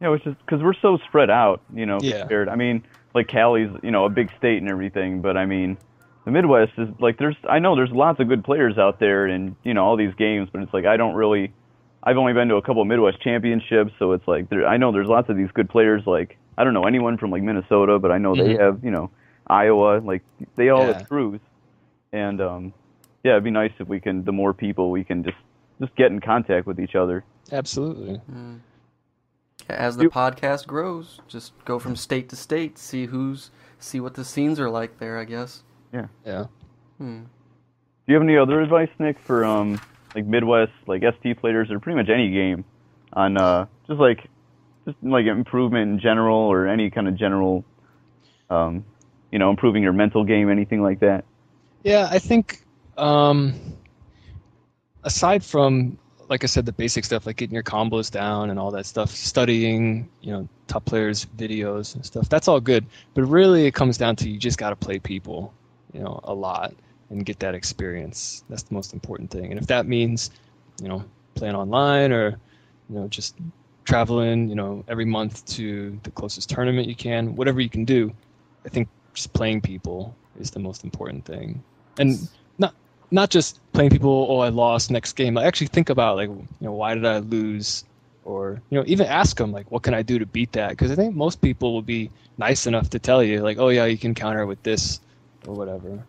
Yeah, which is because we're so spread out, compared. I mean, like Cali's, a big state and everything, but I mean, the Midwest is like I know there's lots of good players out there and all these games, but it's like I've only been to a couple of Midwest championships, so it's like I know there's lots of these good players. Like I don't know anyone from like Minnesota, but I know they have Iowa. Like they all have crews, and it'd be nice if the more people we can just get in contact with each other. Absolutely. As the podcast grows, just go from state to state, see what the scenes are like there. I guess. Yeah. Yeah. Do you have any other advice, Nick, for like Midwest, like ST players, or pretty much any game, on just like improvement in general, or any kind of general, improving your mental game, anything like that? Yeah, I think aside from, like I said, the basic stuff like getting your combos down and all that stuff, studying, top players' videos and stuff, that's all good. But really, it comes down to you just got to play people, a lot. And get that experience. That's the most important thing. And if that means, playing online or, just traveling, every month to the closest tournament you can, whatever you can do, I think just playing people is the most important thing. And not just playing people, oh, I lost next game. I actually think about like, why did I lose? Or, even ask them like, what can I do to beat that? Because I think most people will be nice enough to tell you like, oh yeah, you can counter with this or whatever.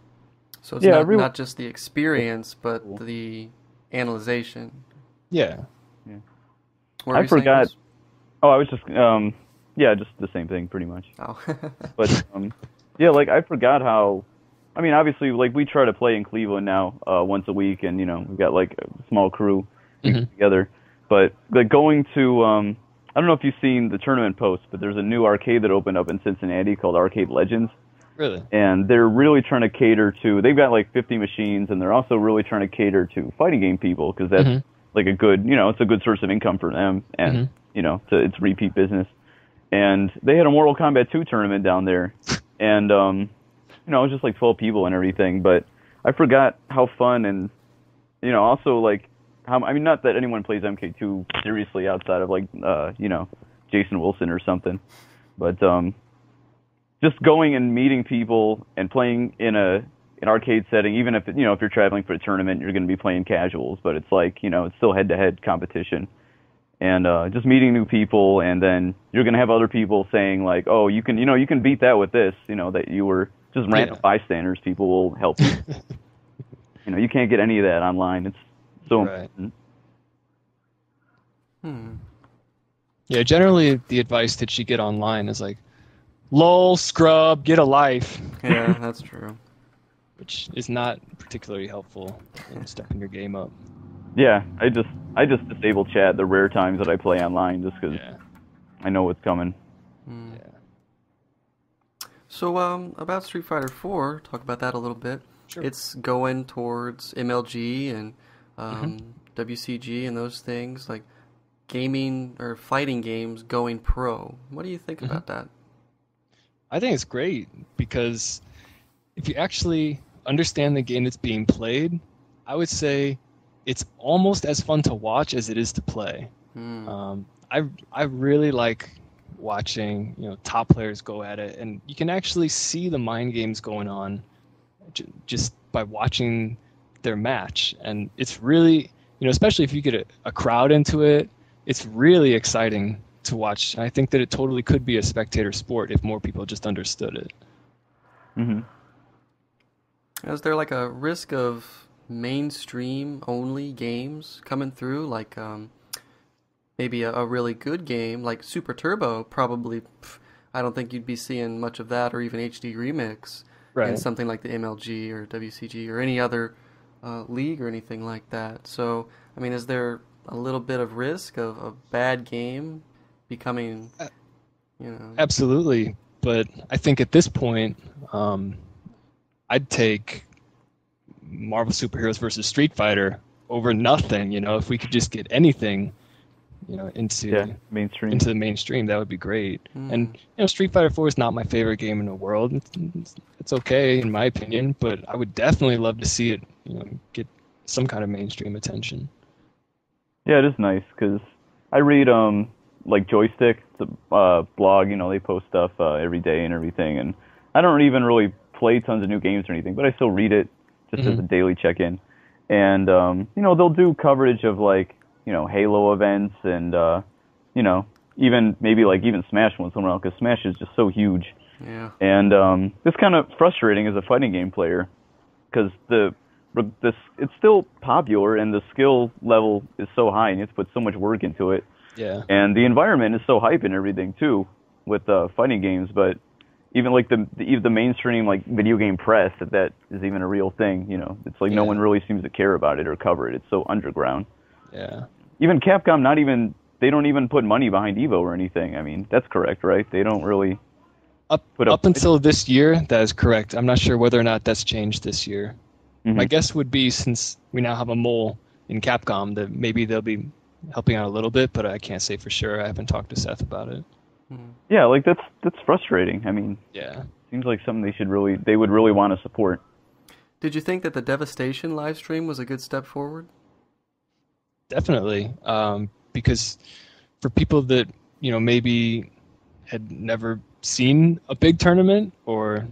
So it's not just the experience, but the analyzation. Yeah. I forgot. Oh, I was just just the same thing pretty much. Oh. But like I forgot how. I mean, obviously, like we try to play in Cleveland now once a week, and we've got like a small crew together. But like going to I don't know if you've seen the tournament post, but there's a new arcade that opened up in Cincinnati called Arcade Legends. Really? And they're really trying to cater to, they've got like 50 machines, and they're also really trying to cater to fighting game people, because that's like a good, it's a good source of income for them, and, it's repeat business. And they had a Mortal Kombat 2 tournament down there, and, it was just like 12 people and everything, but I forgot how fun and, also like, not that anyone plays MK2 seriously outside of like, Jason Wilson or something, but, just going and meeting people and playing in an arcade setting, even if if you're traveling for a tournament, you're going to be playing casuals, but it's like it's still head-to-head competition, and just meeting new people, and then you're going to have other people saying like, oh, you can beat that with this, that you were just random bystanders. People will help you. You can't get any of that online. It's so important. Yeah, generally the advice that you get online is like, lol, scrub, get a life. Yeah, that's true. Which is not particularly helpful in stepping your game up. Yeah, I just disable chat the rare times that I play online, just because I know what's coming. Yeah. So about Street Fighter 4, talk about that a little bit. Sure. It's going towards MLG and WCG and those things, like gaming or fighting games going pro. What do you think about that? I think it's great, because if you actually understand the game that's being played, I would say it's almost as fun to watch as it is to play. I really like watching top players go at it, and you can actually see the mind games going on just by watching their match, and it's really especially if you get a crowd into it, it's really exciting to watch. And I think that it totally could be a spectator sport if more people just understood it. Mm-hmm. Is there like a risk of mainstream only games coming through? Like maybe a really good game like Super Turbo, probably. I don't think you'd be seeing much of that, or even HD Remix in something like the MLG or WCG or any other league or anything like that. So, I mean, is there a little bit of risk of a bad game becoming, Absolutely. But I think at this point, I'd take Marvel Superheroes versus Street Fighter over nothing. If we could just get anything, into the mainstream, that would be great. And Street Fighter 4 is not my favorite game in the world. It's okay in my opinion, but I would definitely love to see it, get some kind of mainstream attention. Yeah, it is nice because I read like Joystick, it's a blog. They post stuff every day and everything, and I don't even really play tons of new games or anything, but I still read it just as a daily check-in. And they'll do coverage of like Halo events and even Smash once in a while, because Smash is just so huge. Yeah. And it's kind of frustrating as a fighting game player because it's still popular and the skill level is so high and you have to put so much work into it. Yeah. And the environment is so hype and everything too with fighting games, but even like the mainstream like video game press, that is even a real thing. It's like no one really seems to care about it or cover it. It's so underground. Yeah. Even Capcom, they don't even put money behind Evo or anything. I mean, that's correct, right? They don't really up until this year. That is correct. I'm not sure whether or not that's changed this year. My guess would be, since we now have a mole in Capcom, that maybe they'll be helping out a little bit, but I can't say for sure. I haven't talked to Seth about it. Yeah, like that's frustrating. I mean, yeah, seems like something they would really want to support. Did you think that the Devastation live stream was a good step forward? Definitely, because for people that maybe had never seen a big tournament, or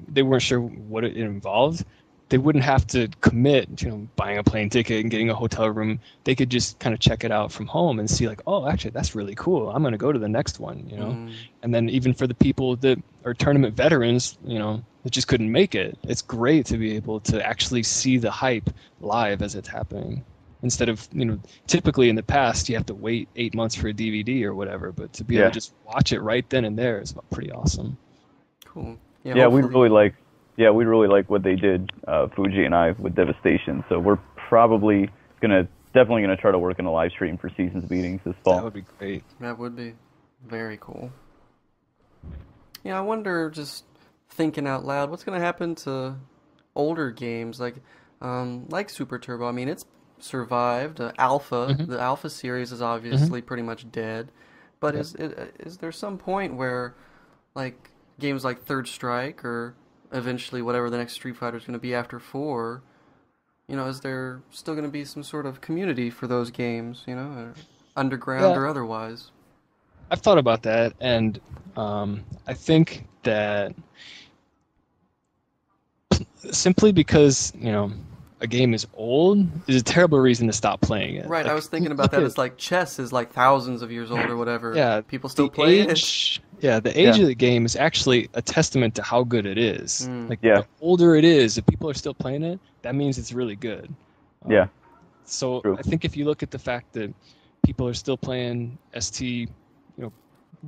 they weren't sure what it involved, they wouldn't have to commit to buying a plane ticket and getting a hotel room. They could just kind of check it out from home and see like, oh, actually that's really cool. I'm going to go to the next one, And then even for the people that are tournament veterans, that just couldn't make it, it's great to be able to actually see the hype live as it's happening. Instead of, typically in the past you have to wait 8 months for a DVD or whatever, but to be able to just watch it right then and there is pretty awesome. Cool. Yeah, we really like what they did, Fuji and I, with Devastation. So we're definitely gonna try to work in a live stream for Seasons meetings this fall. That would be great. That would be very cool. Yeah, I wonder, just thinking out loud, what's gonna happen to older games like Super Turbo? I mean, it's survived. Alpha, the Alpha series is obviously pretty much dead. But is there some point where, like, games like Third Strike or eventually whatever the next Street Fighter is going to be after 4, is there still going to be some sort of community for those games, underground or otherwise? I've thought about that, and I think that simply because, a game is old is a terrible reason to stop playing it. Right, I was thinking about that. It's like chess is like thousands of years old or whatever. Yeah, people still play it. Yeah, the age of the game is actually a testament to how good it is. The older it is, if people are still playing it, that means it's really good. So true. I think if you look at the fact that people are still playing ST,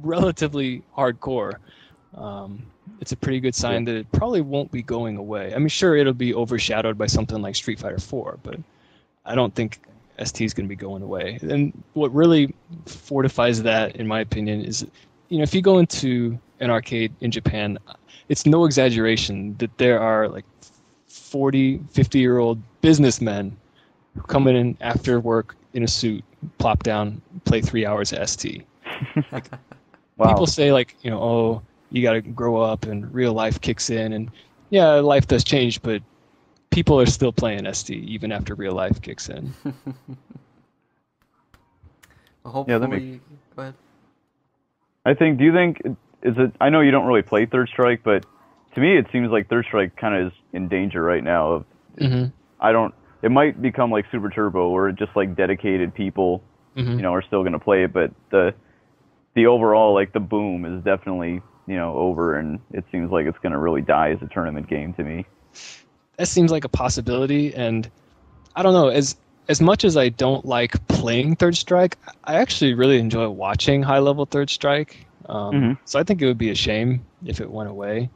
relatively hardcore, it's a pretty good sign that it probably won't be going away. I mean, sure, it'll be overshadowed by something like Street Fighter 4, but I don't think ST is going to be going away. And what really fortifies that, in my opinion, is, if you go into an arcade in Japan, it's no exaggeration that there are like 40, 50-year-old businessmen who come in after work in a suit, plop down, play 3 hours of ST. Wow. People say like, oh, you got to grow up and real life kicks in, and yeah, life does change, but people are still playing ST even after real life kicks in. Well, hopefully, go ahead. Do you think, I know you don't really play Third Strike, but to me it seems like Third Strike kind of is in danger right now. it might become like Super Turbo, where just like dedicated people, are still going to play it. But the overall, like the boom is definitely, over, and it seems like it's going to really die as a tournament game to me. That seems like a possibility, and I don't know, as much as I don't like playing Third Strike, I actually really enjoy watching high-level Third Strike. So I think it would be a shame if it went away,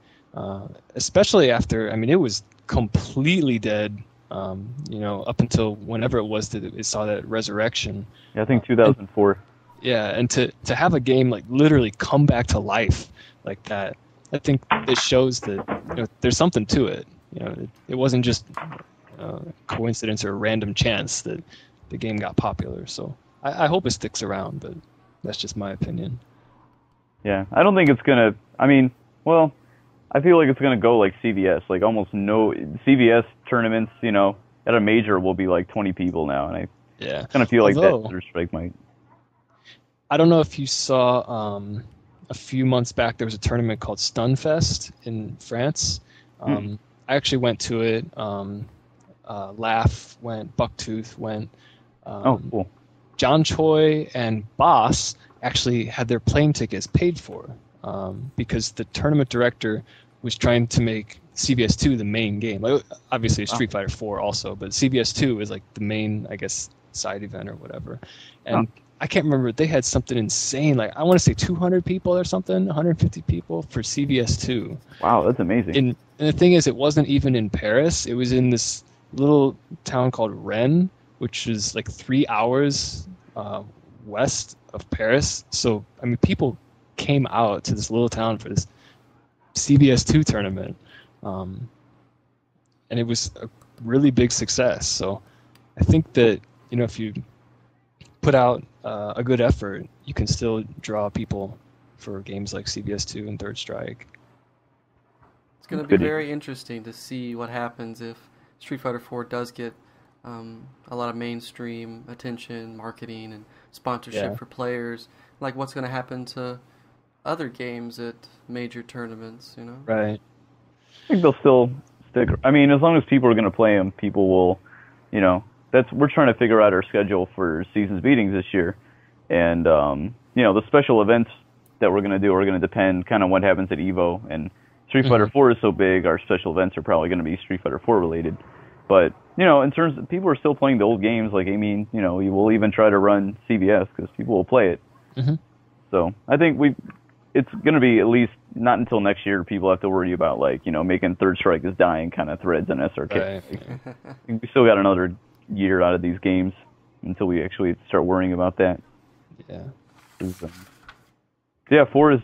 especially after, it was completely dead, up until whenever it was that it saw that resurrection. Yeah, I think 2004. And to have a game like literally come back to life like that, I think it shows that there's something to it. It wasn't just coincidence or random chance that the game got popular. So I hope it sticks around, but that's just my opinion. Yeah, I don't think it's gonna. I feel like it's gonna go like CVS. Like almost no CVS tournaments, at a major will be like 20 people now, and I kind of feel like that Third Strike might. I don't know if you saw a few months back there was a tournament called Stunfest in France. I actually went to it. Laugh went, Bucktooth went. Cool. John Choi and Boss actually had their plane tickets paid for because the tournament director was trying to make CVS2 the main game. Like, obviously, Street Fighter 4 also, but CVS2 is like the main, I guess, side event or whatever. And I can't remember. They had something insane. Like, I want to say 200 people or something, 150 people for CVS2. Wow, that's amazing. And the thing is, it wasn't even in Paris. It was in this little town called Rennes, which is like 3 hours west of Paris. So, people came out to this little town for this CVS2 tournament. And it was a really big success. So I think that, if you put out a good effort, you can still draw people for games like CVS2 and Third Strike. It's going to be very interesting to see what happens if Street Fighter 4 does get a lot of mainstream attention, marketing, and sponsorship for players. Like, what's going to happen to other games at major tournaments, Right. I think they'll still stick. As long as people are going to play them, people will, we're trying to figure out our schedule for seasons meetings this year. And, the special events that we're going to do are going to depend kind of what happens at EVO. And Street Fighter 4 is so big, our special events are probably going to be Street Fighter 4 related. But, in terms of people are still playing the old games, like, you will even try to run CVS because people will play it. So I think it's going to be at least not until next year people have to worry about, like, making Third Strike is dying kind of threads on SRK. Right. I think we still got another year out of these games until we actually start worrying about that. Yeah. 4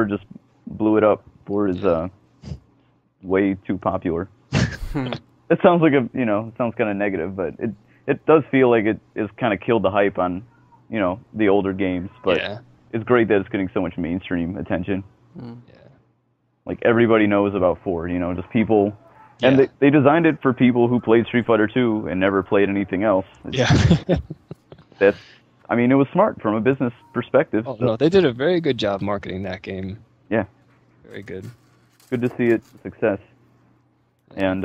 just blew it up. 4 is way too popular. It sounds like it sounds kind of negative, but it does feel like it has kind of killed the hype on, the older games. But it's great that it's getting so much mainstream attention. Like, everybody knows about 4, just people. And they designed it for people who played Street Fighter 2 and never played anything else. It was smart from a business perspective. No, they did a very good job marketing that game. Yeah. Very good. Good to see its success. And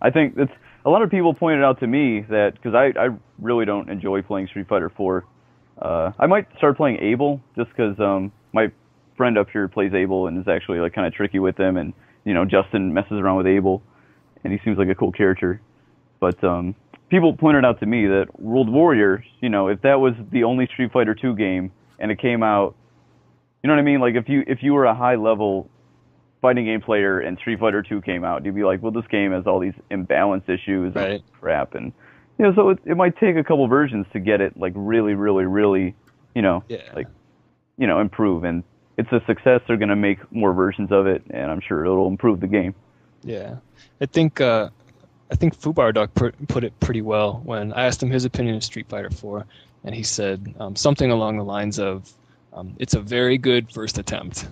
I think that's a lot of people pointed out to me that, because I really don't enjoy playing Street Fighter 4. I might start playing Abel just because my friend up here plays Abel and is actually like kind of tricky with them, and Justin messes around with Abel, and he seems like a cool character. But people pointed out to me that World Warrior, if that was the only Street Fighter 2 game and it came out, you know what I mean? Like, if you were a high level fighting game player and Street Fighter 2 came out, you'd be like, well, this game has all these imbalance issues and crap, and so it might take a couple versions to get it like really, really, really, improve. And it's a success. They're going to make more versions of it, and I'm sure it'll improve the game. Yeah, I think Fubar Duck put it pretty well when I asked him his opinion of Street Fighter 4, and he said something along the lines of, "It's a very good first attempt,"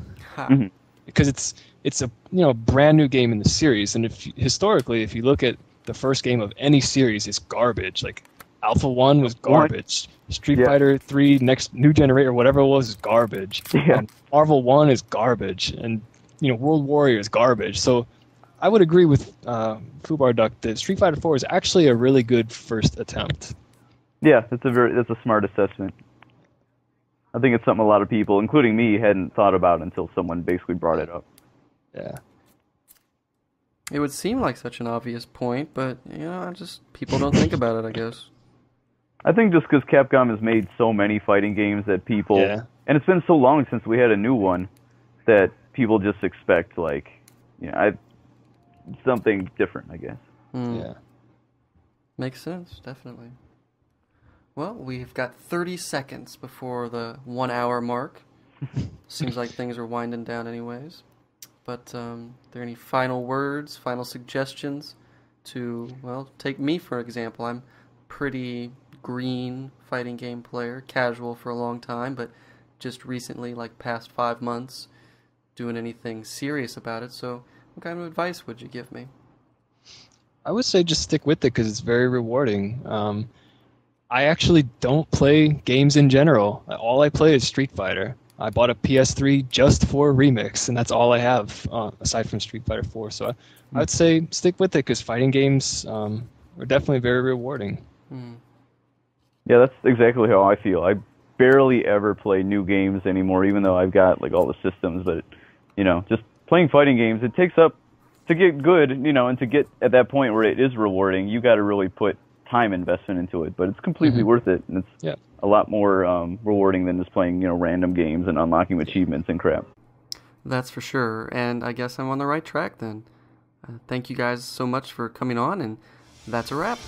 because it's a brand new game in the series, and historically, if you look at the first game of any series, it's garbage. Like, Alpha 1 was garbage. Street Fighter 3, next new generator, whatever it was, is garbage. And Marvel 1 is garbage, and World Warrior is garbage. So I would agree with Fubar Duck that Street Fighter 4 is actually a really good first attempt. Yeah, that's a smart assessment. I think it's something a lot of people, including me, hadn't thought about until someone basically brought it up. Yeah. It would seem like such an obvious point, but people don't think about it, I guess. I think just because Capcom has made so many fighting games that people, Yeah. and it's been so long since we had a new one, that people just expect something different, I guess. Yeah. Makes sense, definitely. Well, we've got 30 seconds before the 1 hour mark. Seems like things are winding down anyways. But are there any final words, final suggestions to, take me for example. I'm pretty green fighting game player, casual for a long time, but just recently, like past 5 months, doing anything serious about it. So what kind of advice would you give me? I would say just stick with it because it's very rewarding. I actually don't play games in general. All I play is Street Fighter. I bought a PS3 just for Remix, and that's all I have aside from Street Fighter 4. So I would say stick with it because fighting games are definitely very rewarding. Yeah, that's exactly how I feel. I barely ever play new games anymore, even though I've got all the systems. But just playing fighting games, it takes up to get good, and to get at that point where it is rewarding. You got to really put time investment into it, but it's completely worth it, and it's a lot more rewarding than just playing random games and unlocking achievements and crap. That's for sure, and I guess I'm on the right track then. Thank you guys so much for coming on, and that's a wrap.